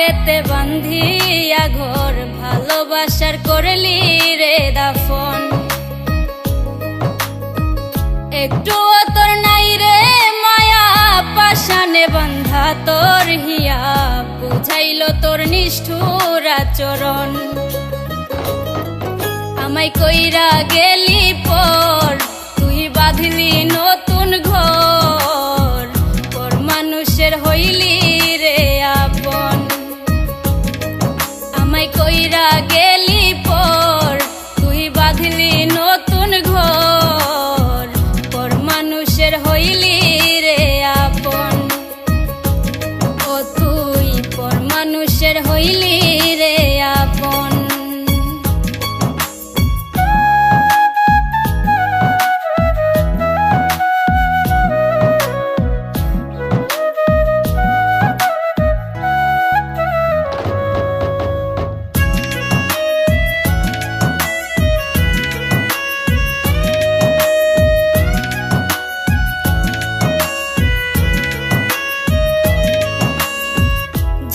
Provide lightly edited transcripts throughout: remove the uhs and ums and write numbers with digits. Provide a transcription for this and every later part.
বুকেতে বান্ধিয়া ঘর ভালোবাসার করলি রে দাফন। একটু তোর নাই রে মায়া পাশানে বান্ধা তোর হিয়া বুঝাইল তোর নিষ্ঠুর আচরণ। আমায় কইরা গেলি পর তুই বাঁধলি নতুন ঘর, পর মানুষের হইলি রে আপন। আমায় কইরা গেলি পর তুই বাঁধলি নতুন ঘর, পর মানুষের হইলি রে আপন। ও তুই পর মানুষের হইলি রে আপন।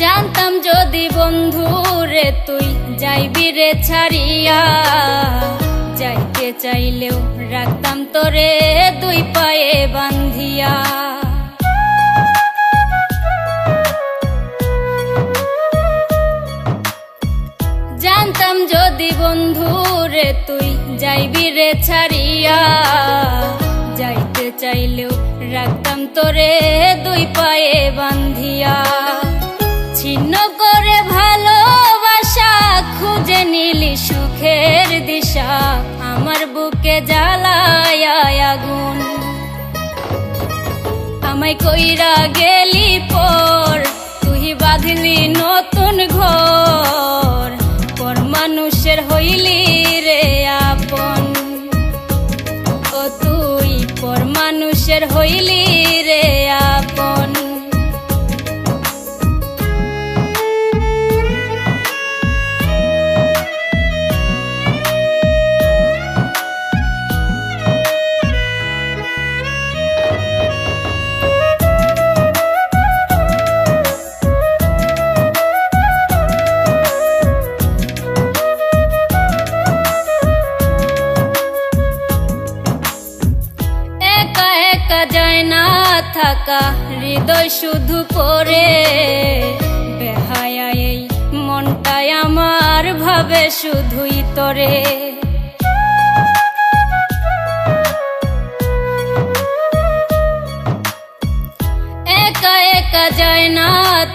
জানতাম যদি বন্ধু রে তুই যাইবি রে ছাড়িয়া, যাইতে চাইলেও রাখতাম তোরে দুই পায়ে বান্ধিয়া। জানতাম যদি বন্ধু রে তুই যাইবি রে ছাড়িয়া, যাইতে চাইলেও রাখতাম তোরে দুই পায়ে বান্ধিয়া। ছিন্ন করে ভালোবাসা খুঁজে নিলি সুখের দিশা, আমার বুকে জ্বালায় আগুন। আমায় কইরা গেলি পর তুই বাঁধলি নতুন ঘর, পর মানুষের হইলি রে আপন। ও তুই পর মানুষের হইলি রে আপন। যায় না থাকা হৃদয় শুধু পড়ে, বেহায়া এই মনটাই আমার ভাবে শুধুই তোরে। একা একা যায় না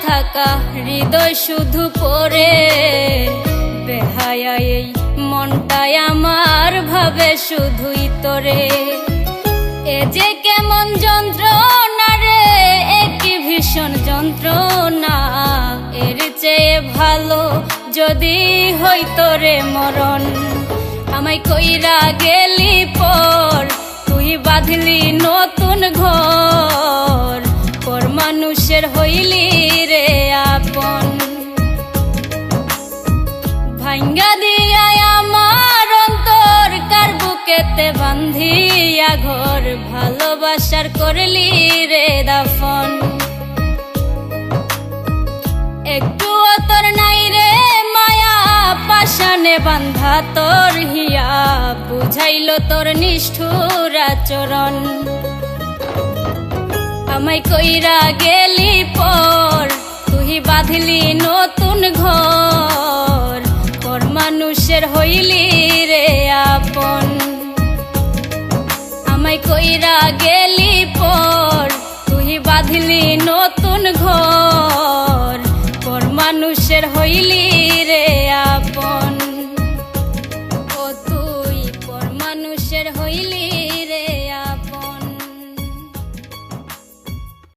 থাকা হৃদয় শুধু পড়ে, বেহায়া এই মনটাই আমার ভাবে শুধুই তোরে। এ যে কেমন যন্ত্রণা রে, একই ভীষণ যন্ত্রণা, এর চেয়ে ভালো যদি হইতো রে মরণ। আমায় কইরা গেলি পর তুই বাঁধলি নতুন ঘর, পর মানুষের হইলি রে আপন। ভাঙ্গা দিয়া আমার অন্তর কার বুকেতে বান্ধিয়া ঘর ভালোবাসার করলি রে দাফন। একটু তোর নাই রে মায়া পাশানে বান্ধা তোর হিয়া বুঝাইল তোর নিষ্ঠুর আচরণ। আমায় কইরা গেলি পর তুই বাঁধলি নতুন ঘর, পর মানুষের হইলি রে আপন। আমায় কইরা গেলি পর তুই বাঁধলি নতুন ঘর, পর মানুষের হইলি রে